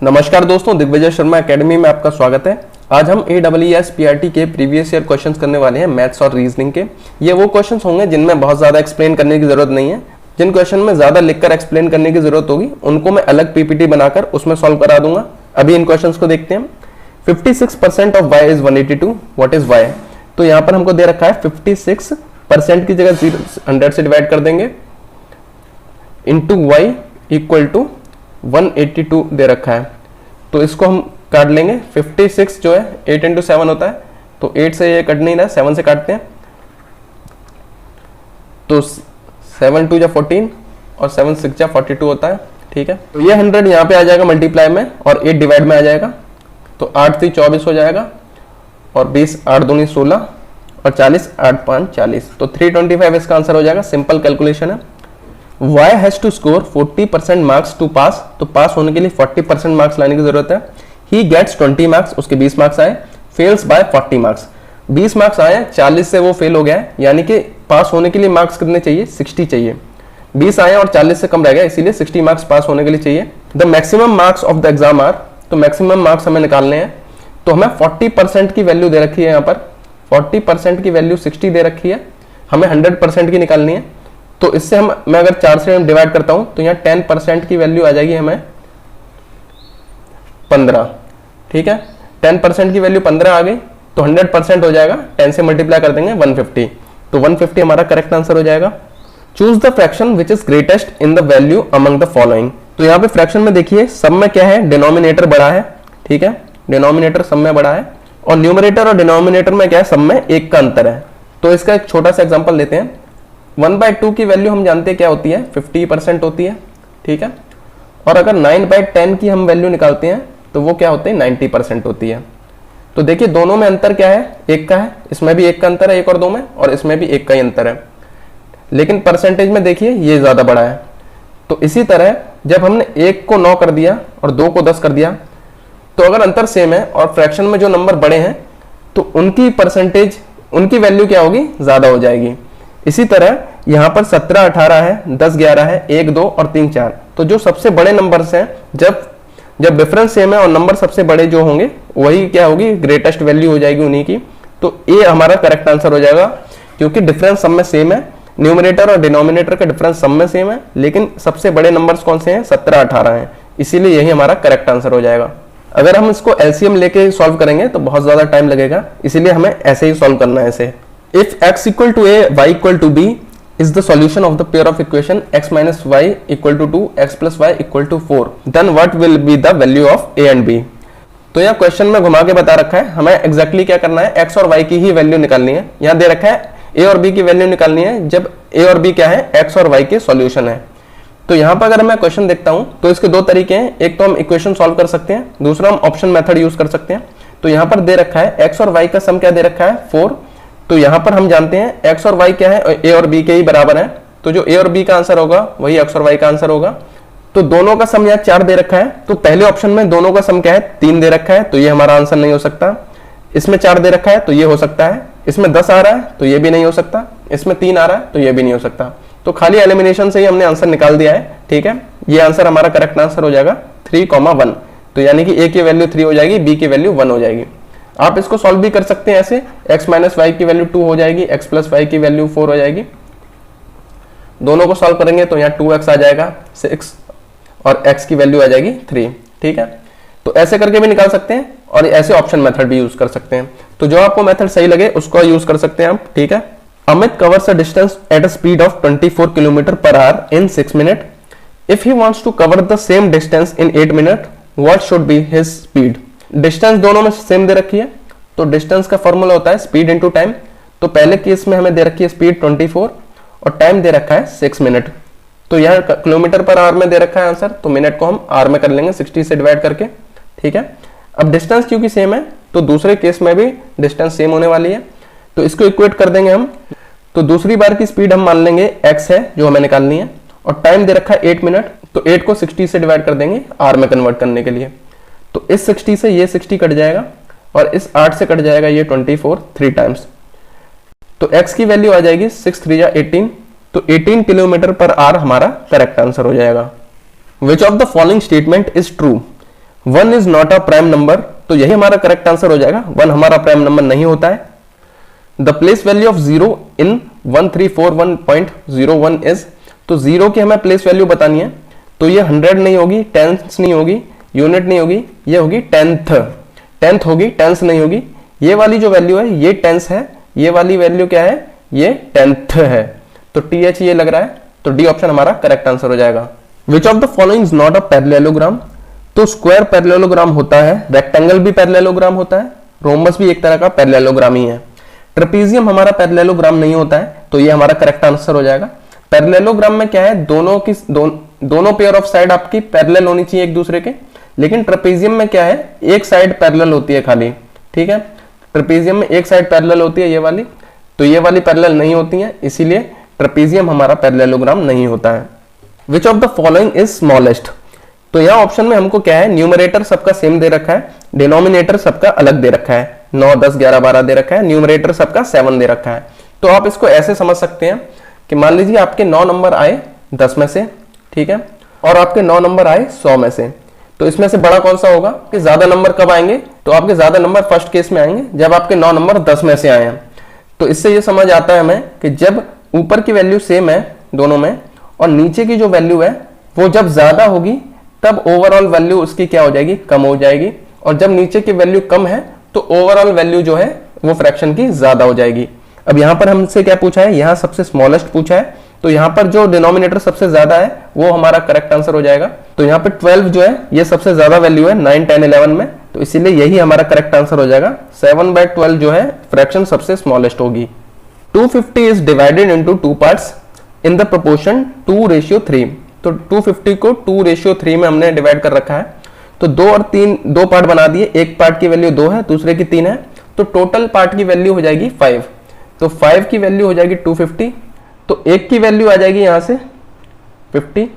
नमस्कार दोस्तों, दिग्विजय शर्मा एकेडमी में आपका स्वागत है। आज हम AEES PRT के प्रीवियस ईयर क्वेश्चंस करने वाले हैं मैथ्स और रीजनिंग के। ये वो क्वेश्चंस होंगे जिनमें बहुत ज़्यादा एक्सप्लेन करने की जरूरत नहीं है। जिन क्वेश्चन में ज़्यादा लिखकर एक्सप्लेन करने की जरूरत होगी उनको मैं अलग PPT बनाकर उसमें सॉल्व करा दूंगा। अभी इन क्वेश्चन को देखते हैं। 56% of y is 182, what is y? तो यहाँ पर हमको दे रखा है 56% की जगह 100 से डिवाइड कर देंगे इंटू y इक्वल टू 182 दे रखा है। तो इसको हम काट लेंगे। 56 जो है 8 इंटू 7 होता है, तो 8 से ये कट नहीं रहा, 7 से काटते हैं तो 7 2 जा 14 और 7 6 जा 42 होता है। ठीक है, तो ये 100 यहाँ पे आ जाएगा मल्टीप्लाई में और 8 डिवाइड में आ जाएगा। तो 8 3 24 हो जाएगा और 20 8 दूनी 16 और 40 8 5 40, तो 325 इसका आंसर हो जाएगा। सिंपल कैलकुलेशन है। Y has to score 40% marks to pass, तो पास होने के लिए 40% मार्क्स लाने की जरूरत है। ही गेट्स 20 मार्क्स, उसके 20 मार्क्स आए। फेल्स बाय 40 मार्क्स, 20 मार्क्स आए, 40 से वो फेल हो गया है, यानी कि पास होने के लिए मार्क्स कितने चाहिए? 60 चाहिए। 20 आए और 40 से कम रह गया, इसीलिए 60 मार्क्स पास होने के लिए चाहिए। The maximum marks of the exam are, तो मैक्सिमम मार्क्स हमें निकालने हैं। तो हमें 40% की वैल्यू दे रखी है, यहाँ पर 40% की वैल्यू 60 दे रखी है, हमें 100% की निकालनी है। तो इससे मैं अगर 4 से डिवाइड करता हूं तो यहाँ 10% की वैल्यू आ जाएगी हमें 15। ठीक है, 10% की वैल्यू 15 आ गई तो 100% हो जाएगा। 10 से मल्टीप्लाई कर देंगे 150, तो 150 हमारा करेक्ट आंसर हो जाएगा। Choose the fraction which is greatest in the value among the following. तो यहाँ पे फ्रैक्शन में देखिए सब में क्या है, डिनोमिनेटर बड़ा है। ठीक है, डिनोमिनेटर सब में बड़ा है और न्यूमरेटर और डिनोमिनेटर में क्या है, सब में 1 का अंतर है। तो इसका एक छोटा सा एग्जाम्पल लेते हैं। 1/2 की वैल्यू हम जानते हैं क्या होती है, 50% होती है। ठीक है, और अगर 9/10 की हम वैल्यू निकालते हैं तो वो क्या होती है, 90% होती है। तो देखिए दोनों में अंतर क्या है, 1 का है। इसमें भी 1 का अंतर है, 1 और 2 में, और इसमें भी 1 का ही अंतर है, लेकिन परसेंटेज में देखिए ये ज्यादा बड़ा है। तो इसी तरह जब हमने 1 को 9 कर दिया और 2 को 10 कर दिया, तो अगर अंतर सेम है और फ्रैक्शन में जो नंबर बड़े हैं तो उनकी परसेंटेज, उनकी वैल्यू क्या होगी, ज्यादा हो जाएगी। इसी तरह यहाँ पर 17 18 है, 10 11 है, 1 2 और 3 4। तो जो सबसे बड़े नंबर्स हैं, जब डिफरेंस सेम है और नंबर सबसे बड़े जो होंगे वही क्या होगी, ग्रेटेस्ट वैल्यू हो जाएगी उन्हीं की। तो ये हमारा करेक्ट आंसर हो जाएगा, क्योंकि डिफरेंस सब में सेम है। न्यूमरेटर और डिनोमिनेटर का डिफरेंस सब में सेम है, लेकिन सबसे बड़े नंबर्स कौन से हैं, 17 18 हैं, इसीलिए यही हमारा करेक्ट आंसर हो जाएगा। अगर हम इसको LCM लेके सॉल्व करेंगे तो बहुत ज्यादा टाइम लगेगा, इसीलिए हमें ऐसे ही सॉल्व करना है ऐसे। If x equal to a, y equal to b is the solution of the pair of equation x minus y equal to 2, x plus y equal to 4, then what will be the value of a and b? तो यहाँ question में घुमा के बता रखा है, हमें exactly क्या करना है, x और y की ही वैल्यू निकालनी है। यहाँ दे रखा है a और b की वैल्यू निकालनी है, जब a और b क्या है, x और y के सॉल्यूशन है। तो यहाँ पर अगर मैं क्वेश्चन देखता हूँ तो इसके दो तरीके हैं, एक तो हम इक्वेशन सॉल्व कर सकते हैं, दूसरा हम ऑप्शन मेथड यूज कर सकते हैं। तो यहाँ पर दे रखा है x और y का सम क्या दे रखा है, 4। तो यहाँ पर हम जानते हैं x और y क्या है, a और b के ही बराबर है, तो जो a और b का आंसर होगा वही x और y का आंसर होगा। तो दोनों का सम यहाँ 4 दे रखा है, तो पहले ऑप्शन में दोनों का सम क्या है, 3 दे रखा है, तो ये हमारा आंसर नहीं हो सकता। इसमें 4 दे रखा है तो ये हो सकता है, इसमें 10 आ रहा है तो ये भी नहीं हो सकता, इसमें 3 आ रहा है तो ये भी नहीं हो सकता। तो खाली एलिमिनेशन से ही हमने आंसर निकाल दिया है। ठीक है, ये आंसर हमारा करेक्ट आंसर हो जाएगा 3,1। तो यानी कि a की वैल्यू 3 हो जाएगी, b की वैल्यू 1 हो जाएगी। आप इसको सॉल्व भी कर सकते हैं ऐसे, x माइनस वाई की वैल्यू 2 हो जाएगी, x प्लस वाई की वैल्यू 4 हो जाएगी। दोनों को सॉल्व करेंगे तो यहाँ 2x आ जाएगा 6 और x की वैल्यू आ जाएगी 3। ठीक है, तो ऐसे करके भी निकाल सकते हैं और ऐसे ऑप्शन मेथड भी यूज कर सकते हैं। तो जो आपको मेथड सही लगे उसको यूज कर सकते हैं आप। ठीक है, Amit covers a distance at a speed of 24 kilometre per hour in 6 minute. If he wants to cover the same distance in 8 minute, what should be his speed? Distance दोनों में सेम दे रखी है, तो डिस्टेंस का फॉर्मूला होता है speed into time. तो पहले केस में हमें दे रखी है स्पीड 24 और टाइम दे रखा है 6 मिनट। तो यहाँ किलोमीटर पर आवर में दे रखा है आंसर, तो मिनट को हम आर में कर लेंगे 60 से डिवाइड करके। ठीक है, अब डिस्टेंस क्योंकि सेम है तो दूसरे केस में भी डिस्टेंस सेम होने वाली है, तो इसको इक्वेट कर देंगे हम। तो दूसरी बार की स्पीड हम मान लेंगे x है जो हमें निकालनी है, और टाइम दे रखा है 8 मिनट, तो 8 को 60 से डिवाइड कर देंगे आर में कन्वर्ट करने के लिए। तो इस 60 से ये 60 कट जाएगा और इस 8 से कट जाएगा ये 24 3 टाइम्स। तो x की वैल्यू आ जाएगी 6 3 जा 18, तो 18 किलोमीटर पर आवर हमारा करेक्ट आंसर हो जाएगा। Which of the following statement is true? 1 is not a prime number, तो यही हमारा करेक्ट आंसर हो जाएगा, 1 हमारा प्राइम नंबर नहीं होता है। The place value of 0 in 1341.01 is, तो 0 की हमें प्लेस वैल्यू बतानी है, तो ये 100 नहीं होगी, टेंस नहीं होगी, यूनिट नहीं होगी, ये होगी टेंथ होगी, टेंस नहीं होगी। ये वाली जो वैल्यू है ये टेंस है, ये वाली वैल्यू क्या है, ये टेंथ है, तो TH ये लग रहा है, तो डी ऑप्शन हमारा करेक्ट आंसर हो जाएगा। Which of the following is not a parallelogram, तो स्क्वायर पैरेललोग्राम होता है, रेक्टेंगल भी पैरेललोग्राम होता है, रोम्बस भी एक तरह का पैरेललोग्राम ही है। ट्रेपीजियम हमारा पैरेललोग्राम नहीं होता है, तो ये हमारा करेक्ट आंसर हो जाएगा। पैरेललोग्राम में क्या है, दोनों पेयर ऑफ साइड आपकी पैरेलल होनी चाहिए एक दूसरे के, लेकिन ट्रेपीजियम में क्या है, एक साइड पैरेलल होती है खाली, ठीक है। ट्रेपीजियम में एक साइड पैरेलल होती है ये वाली, तो ये वाली पैरेलल नहीं होती है, इसीलिए ट्रेपीजियम हमारा पैरेललोग्राम नहीं होता है। Which of the following is smallest, तो यहाँ ऑप्शन में हमको क्या है, न्यूमरेटर सबका सेम दे रखा है, डिनोमिनेटर सबका अलग दे रखा है, 9, 10, 11, 12 दे रखा है, न्यूमरेटर सबका 7 दे रखा है। तो आप इसको ऐसे समझ सकते हैं कि मान लीजिए आपके 9 नंबर आए 10 में से, ठीक है, और आपके 9 नंबर आए 100 में से, तो इसमें से बड़ा कौन सा होगा, कि ज्यादा नंबर कब आएंगे, तो आपके ज्यादा नंबर फर्स्ट केस में आएंगे जब आपके 9 नंबर 10 में से आए हैं। तो इससे ये समझ आता है हमें कि जब ऊपर की वैल्यू सेम है दोनों में और नीचे की जो वैल्यू है वो जब ज्यादा होगी तब ओवरऑल वैल्यू उसकी क्या हो जाएगी, कम हो जाएगी, और जब नीचे की वैल्यू कम है तो ओवरऑल वैल्यू जो है वो फ्रैक्शन की ज्यादा हो जाएगी। अब यहाँ पर हमसे क्या पूछा है, यहाँ सबसे स्मॉलेस्ट पूछा है, तो यहाँ पर जो डिनोमिनेटर सबसे ज्यादा है वो हमारा करेक्ट आंसर हो जाएगा। तो यहाँ पे 12 जो है ये सबसे ज्यादा वैल्यू है 9, 10, 11 में, तो इसीलिए यही हमारा करेक्ट आंसर हो जाएगा। 7/12 जो है फ्रैक्शन सबसे स्मॉलेस्ट होगी। 250 is divided into 2 parts in the proportion 2:3, तो 250 को 2:3 में हमने डिवाइड कर रखा है, तो 2 और 3 दो पार्ट बना दिए, एक पार्ट की वैल्यू 2 है, दूसरे की 3 है, तो टोटल पार्ट की वैल्यू हो जाएगी 5, तो 5 की वैल्यू हो जाएगी 250, तो एक की वैल्यू आ जाएगी यहां से 50,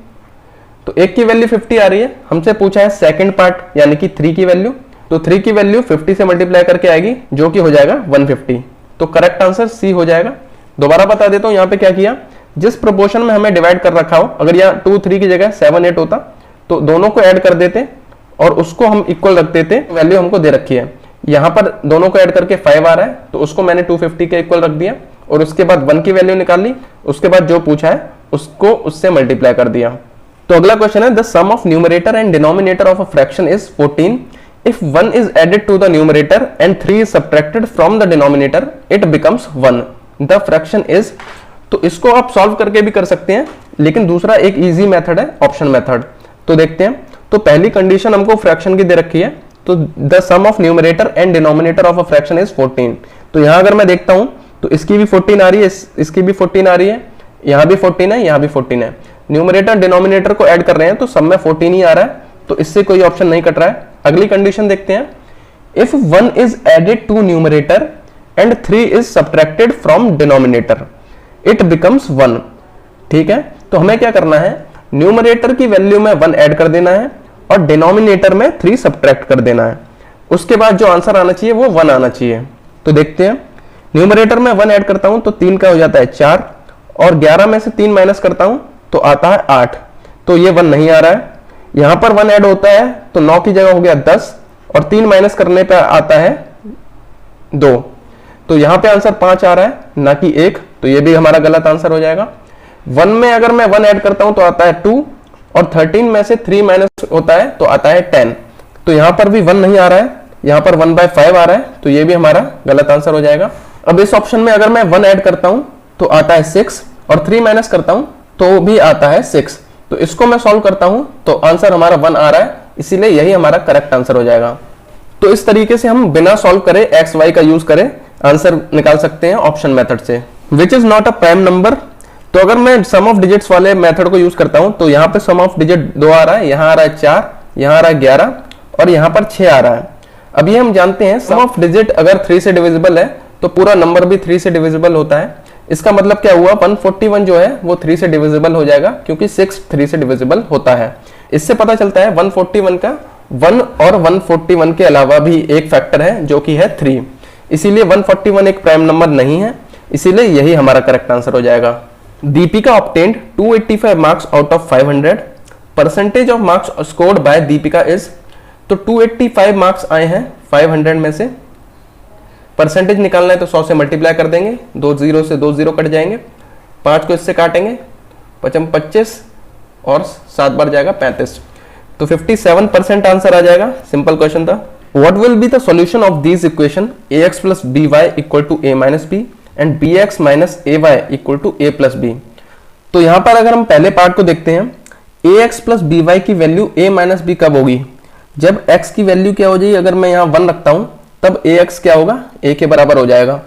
तो एक की वैल्यू 50 आ रही है, हमसे पूछा है सेकंड पार्ट यानी कि 3 की वैल्यू, तो 3 की वैल्यू 50 से मल्टीप्लाई करके आएगी जो कि हो जाएगा 150, तो करेक्ट आंसर सी हो जाएगा। दोबारा बता देता हूं यहाँ पे क्या किया, जिस प्रोपोर्शन में हमें डिवाइड कर रखा हो, अगर यहाँ 2, 3 की जगह 7, 8 होता तो दोनों को ऐड कर देते और उसको हम इक्वल रख देते, वैल्यू हमको दे रखी है, यहाँ पर दोनों को ऐड करके 5 आ रहा है, तो उसको मैंने 250 के इक्वल रख दिया और उसके बाद 1 की वैल्यू निकाल ली, उसके बाद जो पूछा है उसको उससे मल्टीप्लाई कर दिया। तो अगला क्वेश्चन है, the sum of numerator and denominator of a fraction is 14 if 1 is added to the numerator and 3 is subtracted from the denominator it becomes 1, the fraction is. तो इसको आप सॉल्व करके भी कर सकते हैं, लेकिन दूसरा एक इजी मेथड है ऑप्शन मेथड, तो देखते हैं। तो पहली कंडीशन हमको फ्रैक्शन की दे रखी है, तो the sum of numerator and denominator of a fraction is 14, तो यहां अगर मैं देखता हूं तो इसकी भी 14 आ रही है, इसकी भी 14 आ रही है, यहां भी 14 है, यहां भी 14 है, न्यूमरेटर डिनोमिनेटर को ऐड कर रहे हैं तो सब में 14 ही आ रहा है, तो इससे कोई ऑप्शन नहीं कट रहा है। अगली कंडीशन देखते हैं, if 1 is added to numerator and 3 is subtracted from denominator it becomes 1, ठीक है। तो हमें क्या करना है, न्यूमरेटर की वैल्यू में 1 ऐड कर देना है और डिनोमिनेटर में 3 सब्ट्रैक्ट कर देना है, उसके बाद जो आंसर आना चाहिए वो 1 आना चाहिए। तो देखते हैं, न्यूमरेटर में 1 ऐड करता हूं तो 3 का हो जाता है 4, और 11 में से 3 माइनस करता हूं तो आता है 8, तो ये 1 नहीं आ रहा है। यहां पर 1 ऐड होता है तो 9 की जगह हो गया 10, और 3 माइनस करने पे आता है 2, तो यहां पे आंसर 5 आ रहा है ना कि 1, तो ये भी हमारा गलत आंसर हो जाएगा। 1 में अगर मैं 1 ऐड करता हूं तो आता है 2, और 13 में से 3 माइनस होता है तो आता है 10, तो यहां पर भी 1 नहीं आ रहा है, यहां पर 1/5 आ रहा है, तो ये भी हमारा गलत आंसर हो जाएगा। अब इस ऑप्शन में अगर मैं 1 ऐड करता हूं तो आता है 6, और 3 माइनस करता हूं तो भी आता है 6, तो इसको मैं सॉल्व करता हूं तो आंसर हमारा 1 आ रहा है, इसीलिए यही हमारा करेक्ट आंसर हो जाएगा। तो इस तरीके से हम बिना सॉल्व करे एक्स वाई का यूज करें आंसर निकाल सकते हैं ऑप्शन मेथड से। Which is not a prime number, तो अगर मैं सम ऑफ डिजिट्स वाले मेथड को यूज करता हूं तो यहाँ पे सम ऑफ डिजिट 2 आ रहा है, यहाँ आ रहा है 4, यहाँ आ रहा है 11 और यहाँ पर 6 आ रहा है। अब ये हम जानते हैं सम ऑफ डिजिट अगर 3 से डिविजिबल है तो पूरा नंबर भी 3 से डिविजिबल होता है, इसका मतलब क्या हुआ, 141 जो है वो 3 से डिविजिबल हो जाएगा क्योंकि 6 3 से डिविजिबल होता है। इससे पता चलता है 141 का 1 और 141 के अलावा भी एक फैक्टर है जो कि है 3, इसीलिए 141 एक प्राइम नंबर नहीं है, इसीलिए यही हमारा करेक्ट आंसर हो जाएगा। Deepika obtained 285 marks out of 500, percentage of marks scored by Deepika is, तो 285 मार्क्स आए हैं 500 में से। परसेंटेज निकालना है तो 100 से मल्टीप्लाई कर देंगे, 2 जीरो से 2 जीरो कट जाएंगे, 5 को इससे काटेंगे, 25 और 7 बार जाएगा 35, तो 57% आंसर आ जाएगा। सिंपल क्वेश्चन था। What will be the solution of this equation ax plus b y equal to a minus b and bx minus a y equal to a plus b. तो यहां पर अगर हम पहले पार्ट को देखते हैं, ax प्लस बी वाई की वैल्यू a माइनस बी कब होगी? जब x की वैल्यू क्या हो जाएगी, अगर मैं यहाँ 1 रखता हूं तब ax क्या होगा, a के बराबर हो जाएगा।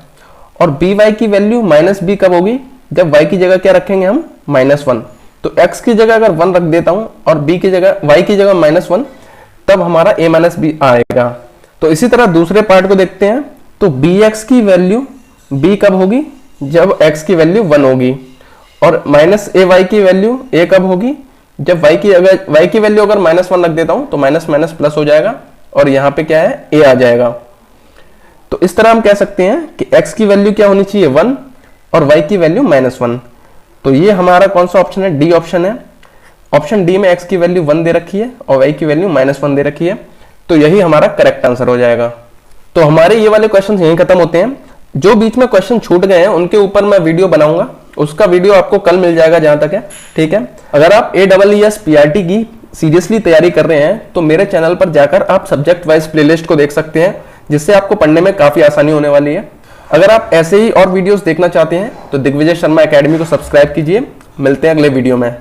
और by की वैल्यू माइनस बी कब होगी? जब y की जगह क्या रखेंगे हम, -1। तो x की जगह अगर 1 रख देता हूं और b की जगह y की जगह -1, तब हमारा a माइनस बी आएगा। तो इसी तरह दूसरे पार्ट को देखते हैं। तो bx की वैल्यू b कब होगी? जब x की वैल्यू 1 होगी। और माइनस ay की वैल्यू a कब होगी? जब y की वैल्यू अगर -1 रख देता हूं तो माइनस माइनस प्लस हो जाएगा और यहाँ पे क्या है, a आ जाएगा। तो इस तरह हम कह सकते हैं कि x की वैल्यू क्या होनी चाहिए, 1 और y की वैल्यू -1। तो ये हमारा कौन सा ऑप्शन है, डी ऑप्शन है। ऑप्शन डी में x की वैल्यू 1 दे रखी है और y की वैल्यू -1 दे रखी है, तो यही हमारा करेक्ट आंसर हो जाएगा। तो हमारे ये वाले क्वेश्चन यहीं खत्म होते हैं। जो बीच में क्वेश्चन छूट गए हैं उनके ऊपर मैं वीडियो बनाऊंगा, उसका वीडियो आपको कल मिल जाएगा जहां तक है, ठीक है। अगर आप AEES PRT की सीरियसली तैयारी कर रहे हैं तो मेरे चैनल पर जाकर आप सब्जेक्ट वाइज प्लेलिस्ट को देख सकते हैं, जिससे आपको पढ़ने में काफी आसानी होने वाली है। अगर आप ऐसे ही और वीडियोस देखना चाहते हैं तो दिग्विजय शर्मा एकेडमी को सब्सक्राइब कीजिए। मिलते हैं अगले वीडियो में।